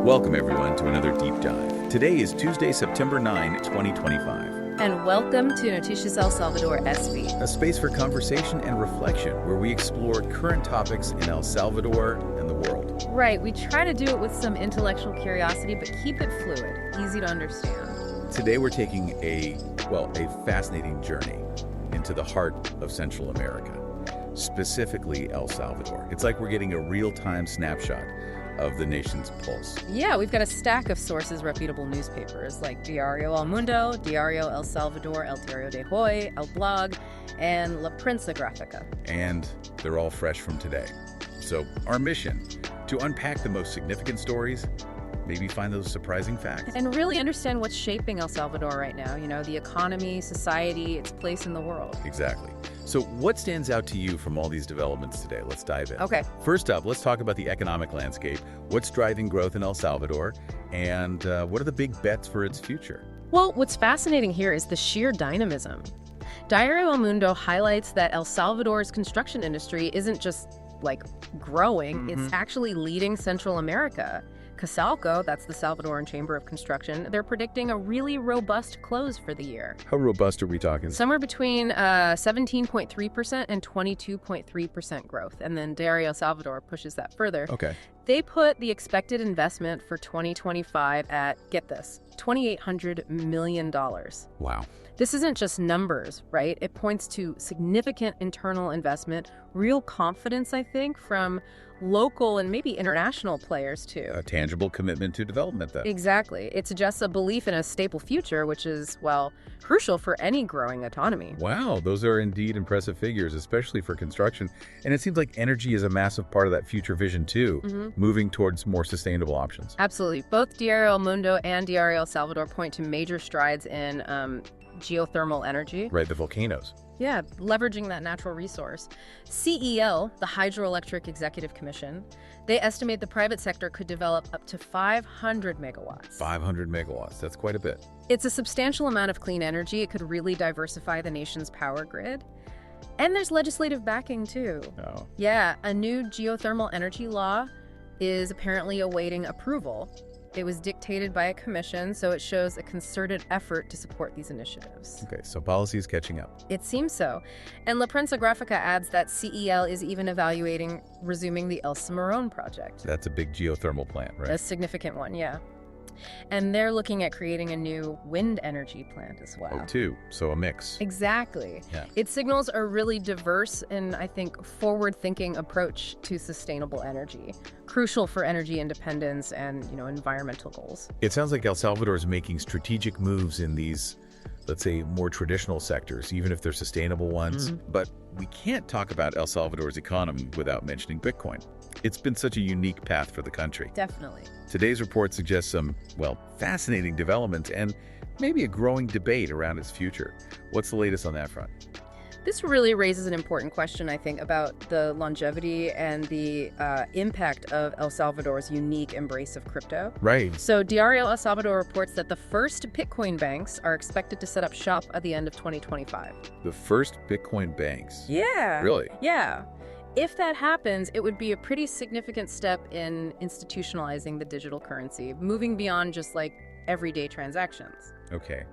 Welcome, everyone, to another deep dive. Today is Tuesday, September 9, 2025. And welcome to Noticias El Salvador SV. A space for conversation and reflection where we explore current topics in El Salvador and the world. Right, we try to do it with some intellectual curiosity, but keep it fluid, easy to understand. Today we're taking a fascinating journey into the heart of Central America, specifically El Salvador. It's like we're getting a real-time snapshot of the nation's pulse. Yeah, we've got a stack of sources, reputable newspapers like Diario El Mundo, Diario El Salvador, El Diario de Hoy, El Blog, and La Prensa Gráfica. And they're all fresh from today. So our mission, to unpack the most significant stories, maybe find those surprising facts. And really understand what's shaping El Salvador right now, the economy, society, its place in the world. Exactly. So what stands out to you from all these developments today? Let's dive in. Okay. First up, let's talk about the economic landscape. What's driving growth in El Salvador? And what are the big bets for its future? Well, what's fascinating here is the sheer dynamism. Diario El Mundo highlights that El Salvador's construction industry isn't just, growing. It's actually leading Central America. CASALCO, that's the Salvadoran Chamber of Construction, they're predicting a really robust close for the year. How robust are we talking? Somewhere between 17.3% and 22.3% growth. And then Diario El Salvador pushes that further. Okay. They put the expected investment for 2025 at, get this, $2,800 million. Wow. This isn't just numbers, right? It points to significant internal investment, real confidence, I think, from local and maybe international players, too. A tangible commitment to development, then. Exactly. It suggests a belief in a stable future, which is, crucial for any growing economy. Wow, those are indeed impressive figures, especially for construction. And it seems like energy is a massive part of that future vision, too, moving towards more sustainable options. Absolutely. Both Diario El Mundo and Diario El Salvador point to major strides in geothermal energy. Right, the volcanoes. Yeah, leveraging that natural resource. CEL, the Hydroelectric Executive Commission, they estimate the private sector could develop up to 500 megawatts. 500 megawatts, that's quite a bit. It's a substantial amount of clean energy. It could really diversify the nation's power grid. And there's legislative backing, too. Oh. Yeah, a new geothermal energy law is apparently awaiting approval. It was dictated by a commission, so it shows a concerted effort to support these initiatives. Okay, so policy is catching up. It seems so. And La Prensa Gráfica adds that CEL is even evaluating resuming the El Cimarrón project. That's a big geothermal plant, right? A significant one, yeah. And they're looking at creating a new wind energy plant as well. Oh, too. So a mix. Exactly. Yeah. It signals a really diverse and, I think, forward-thinking approach to sustainable energy, crucial for energy independence and, environmental goals. It sounds like El Salvador is making strategic moves in these, let's say, more traditional sectors, even if they're sustainable ones. But we can't talk about El Salvador's economy without mentioning Bitcoin. It's been such a unique path for the country. Definitely. Today's report suggests some, fascinating developments and maybe a growing debate around its future. What's the latest on that front? This really raises an important question, I think, about the longevity and the impact of El Salvador's unique embrace of crypto. Right. So Diario El Salvador reports that the first Bitcoin banks are expected to set up shop at the end of 2025. The first Bitcoin banks? Yeah. Really? Yeah. If that happens, it would be a pretty significant step in institutionalizing the digital currency, moving beyond just everyday transactions. Okay.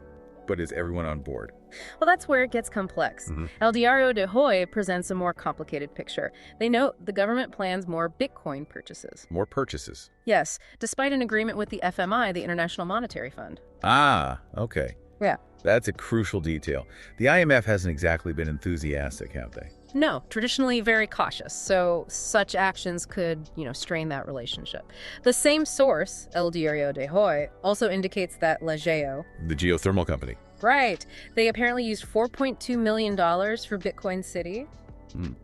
But is everyone on board? Well, that's where it gets complex. El Diario de Hoy presents a more complicated picture. They note the government plans more Bitcoin purchases. More purchases? Yes, despite an agreement with the FMI, the International Monetary Fund. Ah, okay. Yeah. That's a crucial detail. The IMF hasn't exactly been enthusiastic, have they? No, traditionally very cautious, so such actions could, strain that relationship. The same source, El Diario de Hoy, also indicates that La Geo, the geothermal company. Right. They apparently used $4.2 million for Bitcoin City.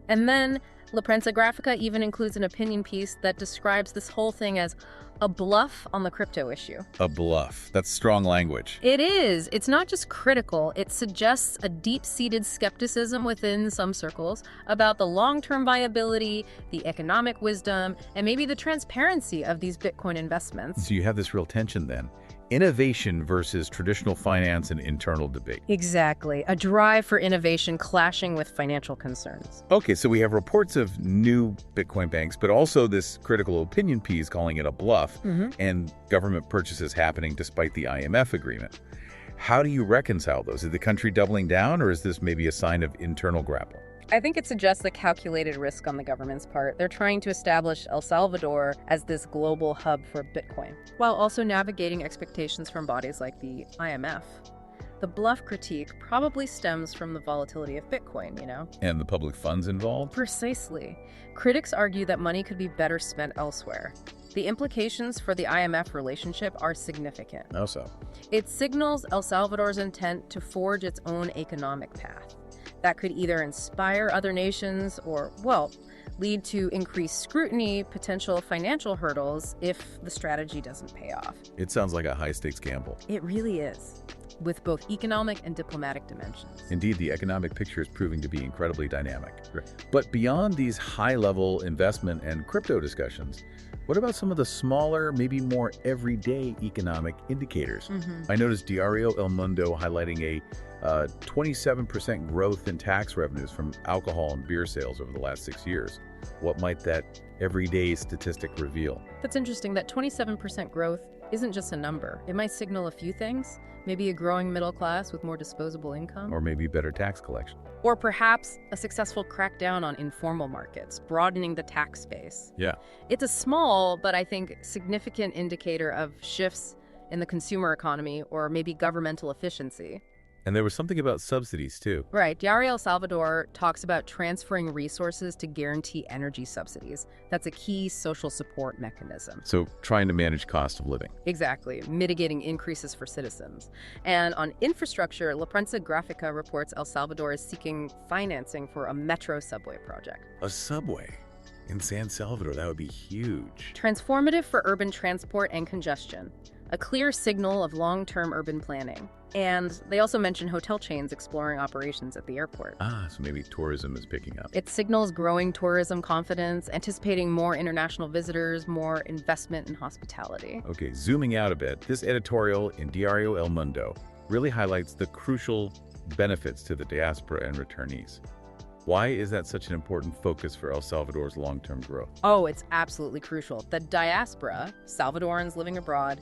And then La Prensa Gráfica even includes an opinion piece that describes this whole thing as a bluff on the crypto issue. A bluff. That's strong language. It is. It's not just critical. It suggests a deep-seated skepticism within some circles about the long-term viability, the economic wisdom, and maybe the transparency of these Bitcoin investments. So you have this real tension then. Innovation versus traditional finance and internal debate. Exactly. A drive for innovation clashing with financial concerns. Okay, so we have reports of new Bitcoin banks, but also this critical opinion piece calling it a bluff, and government purchases happening despite the IMF agreement. How do you reconcile those? Is the country doubling down, or is this maybe a sign of internal grapple? I think it suggests a calculated risk on the government's part. They're trying to establish El Salvador as this global hub for Bitcoin, while also navigating expectations from bodies like the IMF. The bluff critique probably stems from the volatility of Bitcoin, you know? And the public funds involved? Precisely. Critics argue that money could be better spent elsewhere. The implications for the IMF relationship are significant. How so? It signals El Salvador's intent to forge its own economic path. That could either inspire other nations or, well, lead to increased scrutiny, potential financial hurdles if the strategy doesn't pay off. It sounds like a high-stakes gamble. It really is, with both economic and diplomatic dimensions. Indeed, the economic picture is proving to be incredibly dynamic. But beyond these high-level investment and crypto discussions, what about some of the smaller, maybe more everyday economic indicators? I noticed Diario El Mundo highlighting a 27% growth in tax revenues from alcohol and beer sales over the last 6 years. What might that everyday statistic reveal? That's interesting. That 27% growth isn't just a number. It might signal a few things. Maybe a growing middle class with more disposable income. Or maybe better tax collection. Or perhaps a successful crackdown on informal markets, broadening the tax base. Yeah. It's a small, but I think significant indicator of shifts in the consumer economy or maybe governmental efficiency. And there was something about subsidies, too. Right. Diario El Salvador talks about transferring resources to guarantee energy subsidies. That's a key social support mechanism. So trying to manage cost of living. Exactly. Mitigating increases for citizens. And on infrastructure, La Prensa Gráfica reports El Salvador is seeking financing for a metro subway project. A subway in San Salvador, that would be huge. Transformative for urban transport and congestion. A clear signal of long-term urban planning. And they also mention hotel chains exploring operations at the airport. So maybe tourism is picking up. It signals growing tourism confidence, anticipating more international visitors, more investment in hospitality. Okay, zooming out a bit, this editorial in Diario El Mundo really highlights the crucial benefits to the diaspora and returnees. Why is that such an important focus for El Salvador's long-term growth? Oh, it's absolutely crucial. The diaspora, Salvadorans living abroad,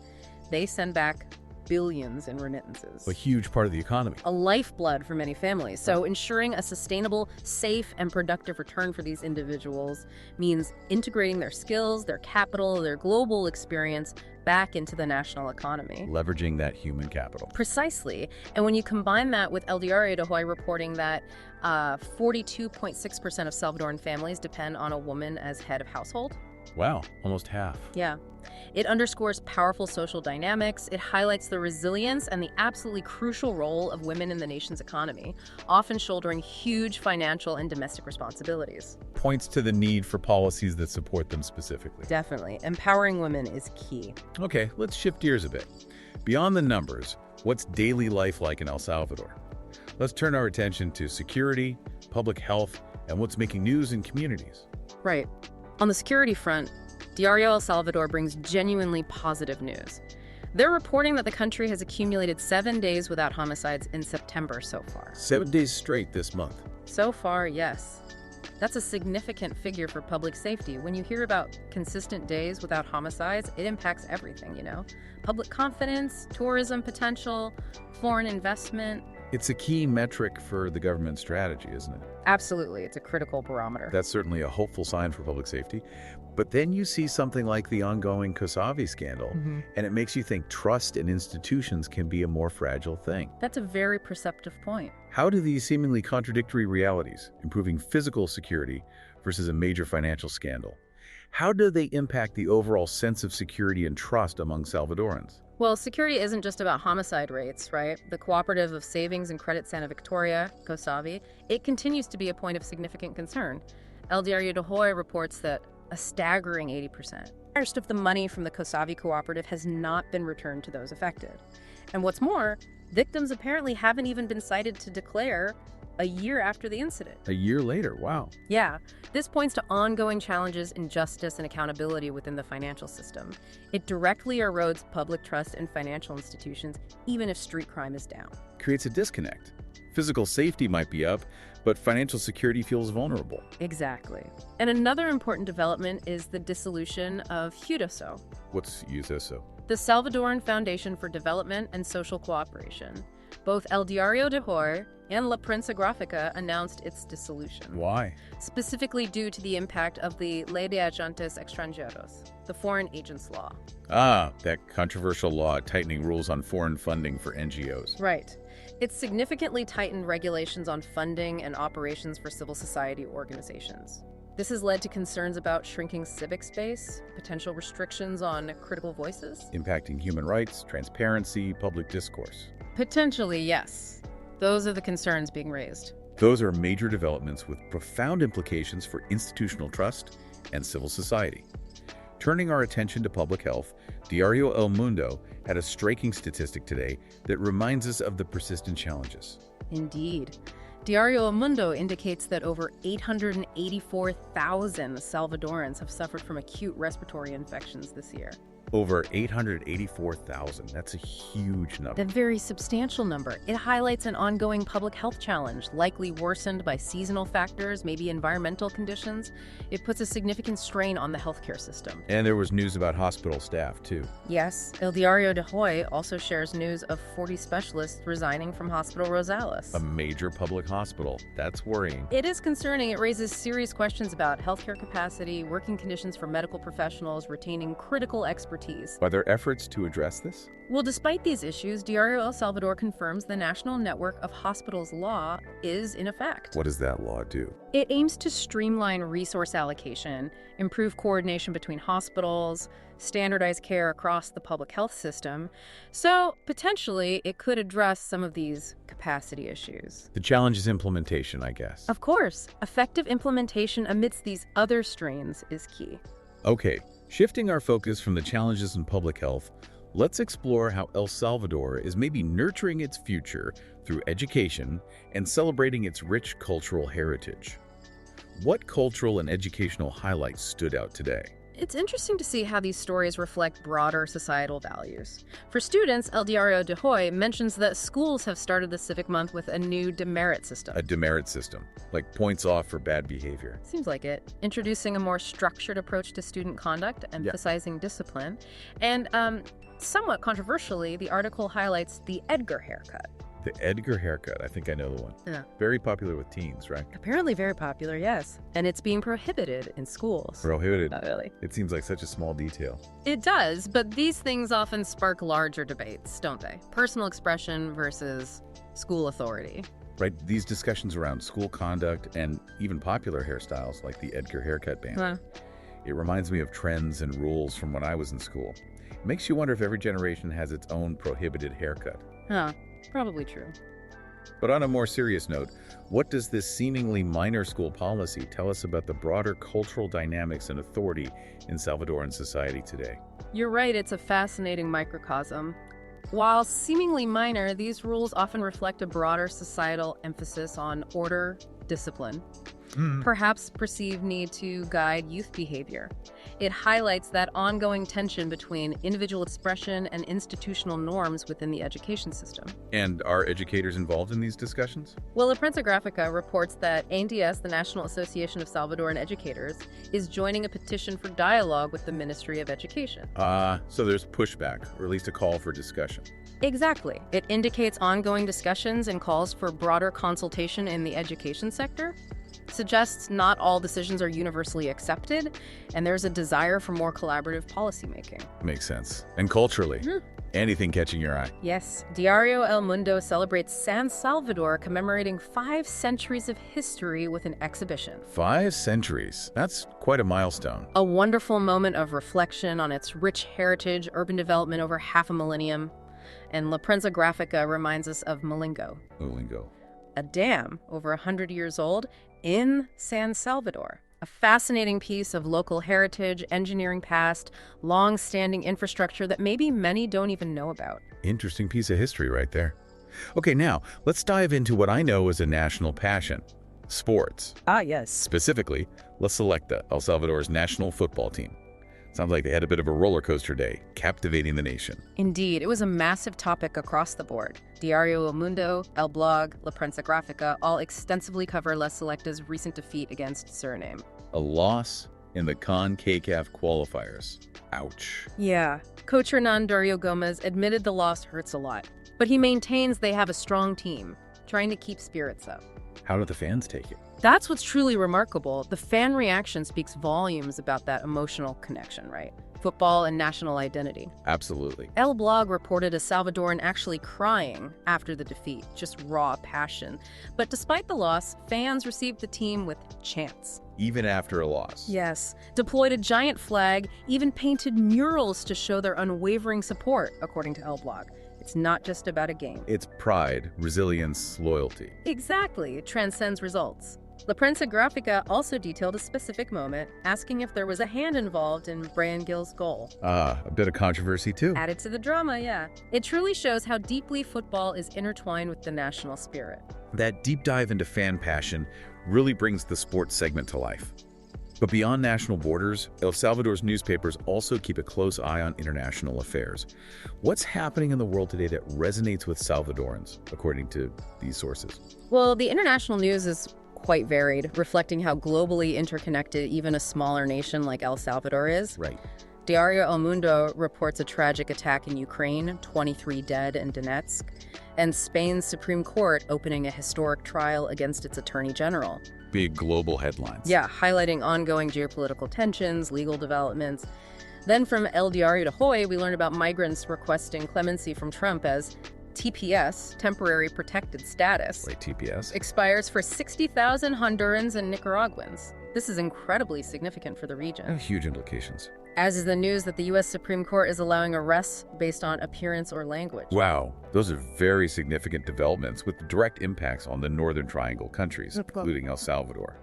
they send back billions in remittances. A huge part of the economy. A lifeblood for many families. So ensuring a sustainable, safe, and productive return for these individuals means integrating their skills, their capital, their global experience back into the national economy. Leveraging that human capital. Precisely. And when you combine that with El Diario de Hoy reporting that 42.6% of Salvadoran families depend on a woman as head of household. Wow, almost half. Yeah. It underscores powerful social dynamics. It highlights the resilience and the absolutely crucial role of women in the nation's economy, often shouldering huge financial and domestic responsibilities. Points to the need for policies that support them specifically. Definitely. Empowering women is key. Okay, let's shift gears a bit. Beyond the numbers, what's daily life like in El Salvador? Let's turn our attention to security, public health, and what's making news in communities. Right. On the security front, Diario El Salvador brings genuinely positive news. They're reporting that the country has accumulated 7 days without homicides in September so far. 7 days straight this month. So far, yes. That's a significant figure for public safety. When you hear about consistent days without homicides, it impacts everything, you know? Public confidence, tourism potential, foreign investment. It's a key metric for the government strategy, isn't it? Absolutely. It's a critical barometer. That's certainly a hopeful sign for public safety. But then you see something like the ongoing COSAVI scandal, and it makes you think trust in institutions can be a more fragile thing. That's a very perceptive point. How do these seemingly contradictory realities, improving physical security versus a major financial scandal, how do they impact the overall sense of security and trust among Salvadorans? Well, security isn't just about homicide rates, right? The Cooperative of Savings and Credit Santa Victoria, COSAVI, it continues to be a point of significant concern. El Diario de Hoy reports that a staggering 80%. Most of the money from the COSAVI cooperative has not been returned to those affected. And what's more, victims apparently haven't even been cited to declare a year after the incident. A year later, wow. Yeah, this points to ongoing challenges in justice and accountability within the financial system. It directly erodes public trust in financial institutions, even if street crime is down. Creates a disconnect. Physical safety might be up, but financial security feels vulnerable. Exactly. And another important development is the dissolution of HUDOSO, What's USOSO? the Salvadoran Foundation for Development and Social Cooperation. Both El Diario de Hoy and La Prensa Gráfica announced its dissolution, Why? specifically due to the impact of the Ley de Agentes Extranjeros, the Foreign Agents Law. Ah, that controversial law tightening rules on foreign funding for NGOs. Right. It's significantly tightened regulations on funding and operations for civil society organizations. This has led to concerns about shrinking civic space, potential restrictions on critical voices. Impacting human rights, transparency, public discourse. Potentially, yes. Those are the concerns being raised. Those are major developments with profound implications for institutional trust and civil society. Turning our attention to public health, Diario El Mundo had a striking statistic today that reminds us of the persistent challenges. Indeed. Diario El Mundo indicates that over 884,000 Salvadorans have suffered from acute respiratory infections this year. Over 884,000. That's a huge number. A very substantial number. It highlights an ongoing public health challenge, likely worsened by seasonal factors, maybe environmental conditions. It puts a significant strain on the healthcare system. And there was news about hospital staff, too. Yes, El Diario de Hoy also shares news of 40 specialists resigning from Hospital Rosales. A major public hospital. That's worrying. It is concerning. It raises serious questions about healthcare capacity, working conditions for medical professionals, retaining critical expertise. Are there efforts to address this? Well, despite these issues, Diario El Salvador confirms the National Network of Hospitals law is in effect. What does that law do? It aims to streamline resource allocation, improve coordination between hospitals, standardize care across the public health system. So, potentially, it could address some of these capacity issues. The challenge is implementation, I guess. Of course, effective implementation amidst these other strains is key. Okay, shifting our focus from the challenges in public health, let's explore how El Salvador is maybe nurturing its future through education and celebrating its rich cultural heritage. What cultural and educational highlights stood out today? It's interesting to see how these stories reflect broader societal values. For students, El Diario de Hoy mentions that schools have started the Civic Month with a new demerit system. A demerit system, like points off for bad behavior. Seems like it. Introducing a more structured approach to student conduct, emphasizing discipline. And somewhat controversially, the article highlights the Edgar haircut. The Edgar haircut, I think I know the one. Yeah. Very popular with teens, right? Apparently very popular, yes. And it's being prohibited in schools. Prohibited. Not really. It seems like such a small detail. It does, but these things often spark larger debates, don't they? Personal expression versus school authority. Right, these discussions around school conduct and even popular hairstyles like the Edgar haircut ban. Huh. It reminds me of trends and rules from when I was in school. It makes you wonder if every generation has its own prohibited haircut. Huh. Probably true. But on a more serious note, what does this seemingly minor school policy tell us about the broader cultural dynamics and authority in Salvadoran society today? You're right, it's a fascinating microcosm. While seemingly minor, these rules often reflect a broader societal emphasis on order, discipline, perhaps perceived need to guide youth behavior. It highlights that ongoing tension between individual expression and institutional norms within the education system. And are educators involved in these discussions? Well, La Prensa Gráfica reports that ANDS, the National Association of Salvadoran Educators, is joining a petition for dialogue with the Ministry of Education. So there's pushback, or at least a call for discussion. Exactly. It indicates ongoing discussions and calls for broader consultation in the education sector. Suggests not all decisions are universally accepted, and there's a desire for more collaborative policymaking. Makes sense. And culturally, anything catching your eye? Yes, Diario El Mundo celebrates San Salvador, commemorating 5 centuries of history with an exhibition. 5 centuries. That's quite a milestone. A wonderful moment of reflection on its rich heritage, urban development over half a millennium. And La Prensa Gráfica reminds us of Molingo, a dam over 100 years old in San Salvador. A fascinating piece of local heritage, engineering past, long-standing infrastructure that maybe many don't even know about. Interesting piece of history right there. Okay, now let's dive into what I know is a national passion, sports. Ah, yes. Specifically, La Selecta, El Salvador's national football team. Sounds like they had a bit of a roller coaster day, captivating the nation. Indeed, it was a massive topic across the board. Diario El Mundo, El Blog, La Prensa Gráfica all extensively cover La Selecta's recent defeat against Suriname. A loss in the CONCACAF qualifiers. Ouch. Yeah. Coach Hernan Dario Gomez admitted the loss hurts a lot, but he maintains they have a strong team, trying to keep spirits up. How do the fans take it? That's what's truly remarkable. The fan reaction speaks volumes about that emotional connection, right? Football and national identity. Absolutely. El Blog reported a Salvadoran actually crying after the defeat, just raw passion. But despite the loss, fans received the team with chants. Even after a loss. Yes. Deployed a giant flag, even painted murals to show their unwavering support, according to El Blog. It's not just about a game. It's pride, resilience, loyalty. Exactly. It transcends results. La Prensa Gráfica also detailed a specific moment, asking if there was a hand involved in Brian Gill's goal. Ah, a bit of controversy too. Added to the drama, yeah. It truly shows how deeply football is intertwined with the national spirit. That deep dive into fan passion really brings the sports segment to life. But beyond national borders, El Salvador's newspapers also keep a close eye on international affairs. What's happening in the world today that resonates with Salvadorans, according to these sources? Well, the international news is quite varied, reflecting how globally interconnected even a smaller nation like El Salvador is. Right. Diario El Mundo reports a tragic attack in Ukraine, 23 dead in Donetsk, and Spain's Supreme Court opening a historic trial against its attorney general. Big global headlines. Yeah, highlighting ongoing geopolitical tensions, legal developments. Then from El Diario de Hoy, we learn about migrants requesting clemency from Trump as TPS, temporary protected status, Right, TPS. expires for 60,000 Hondurans and Nicaraguans. This is incredibly significant for the region. Huge implications. As is the news that the U.S. Supreme Court is allowing arrests based on appearance or language. Wow, those are very significant developments with direct impacts on the Northern Triangle countries, including El Salvador,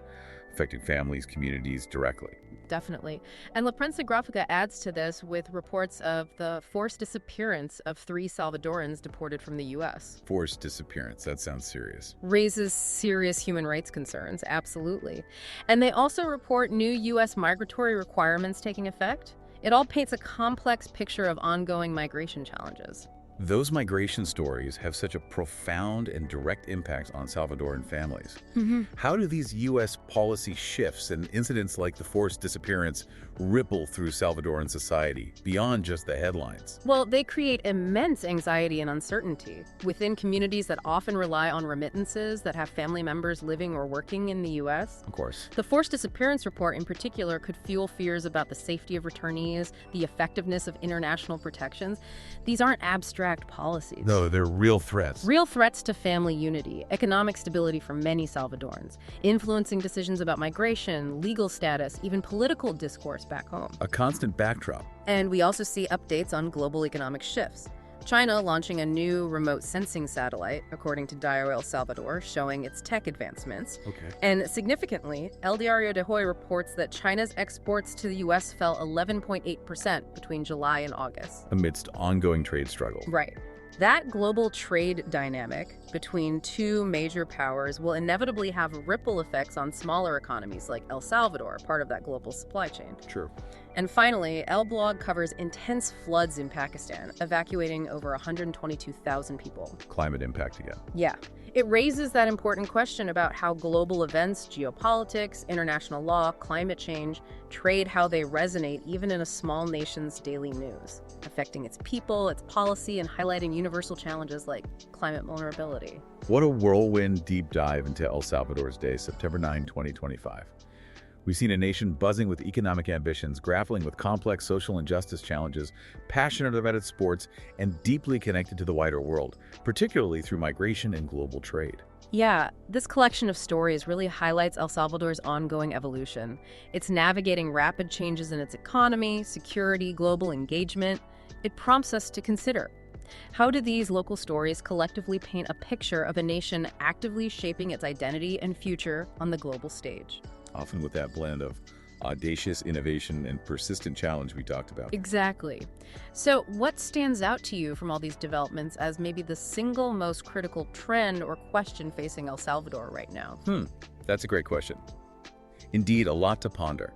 affecting families, communities directly. Definitely. And La Prensa Gráfica adds to this with reports of the forced disappearance of 3 Salvadorans deported from the U.S. Forced disappearance, that sounds serious. Raises serious human rights concerns, absolutely. And they also report new U.S. migratory requirements taking effect. It all paints a complex picture of ongoing migration challenges. Those migration stories have such a profound and direct impact on Salvadoran families. How do these U.S. policy shifts and incidents like the forced disappearance ripple through Salvadoran society beyond just the headlines? Well, they create immense anxiety and uncertainty within communities that often rely on remittances, that have family members living or working in the U.S. Of course. The forced disappearance report in particular could fuel fears about the safety of returnees, the effectiveness of international protections. These aren't abstract policies. No, they're real threats. Real threats to family unity, economic stability for many Salvadorans, influencing decisions about migration, legal status, even political discourse back home. A constant backdrop. And we also see updates on global economic shifts. China launching a new remote sensing satellite, according to Diario El Salvador, showing its tech advancements. Okay. And significantly, El Diario de Hoy reports that China's exports to the U.S. fell 11.8% between July and August. Amidst ongoing trade struggle. Right. That global trade dynamic between two major powers will inevitably have ripple effects on smaller economies like El Salvador, part of that global supply chain. True. And finally, El Blog covers intense floods in Pakistan, evacuating over 122,000 people. Climate impact again. Yeah. It raises that important question about how global events, geopolitics, international law, climate change, trade, how they resonate even in a small nation's daily news, affecting its people, its policy, and highlighting universal challenges like climate vulnerability. What a whirlwind deep dive into El Salvador's Day, September 9, 2025. We've seen a nation buzzing with economic ambitions, grappling with complex social injustice challenges, passionate about its sports, and deeply connected to the wider world, particularly through migration and global trade. Yeah, this collection of stories really highlights El Salvador's ongoing evolution. It's navigating rapid changes in its economy, security, global engagement. It prompts us to consider, how do these local stories collectively paint a picture of a nation actively shaping its identity and future on the global stage? Often with that blend of audacious innovation and persistent challenge we talked about. Exactly. So what stands out to you from all these developments as maybe the single most critical trend or question facing El Salvador right now? That's a great question. Indeed, a lot to ponder.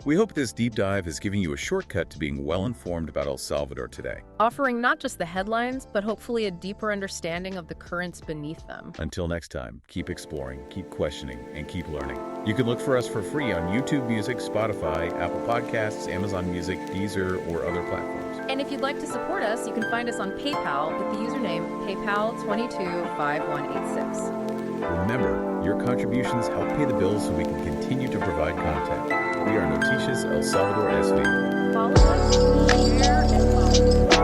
We hope this deep dive has given you a shortcut to being well-informed about El Salvador today. Offering not just the headlines, but hopefully a deeper understanding of the currents beneath them. Until next time, keep exploring, keep questioning, and keep learning. You can look for us for free on YouTube Music, Spotify, Apple Podcasts, Amazon Music, Deezer, or other platforms. And if you'd like to support us, you can find us on PayPal with the username PayPal225186. Remember, your contributions help pay the bills so we can continue to provide content. We are Noticias El Salvador SV. Follow us, share, and follow.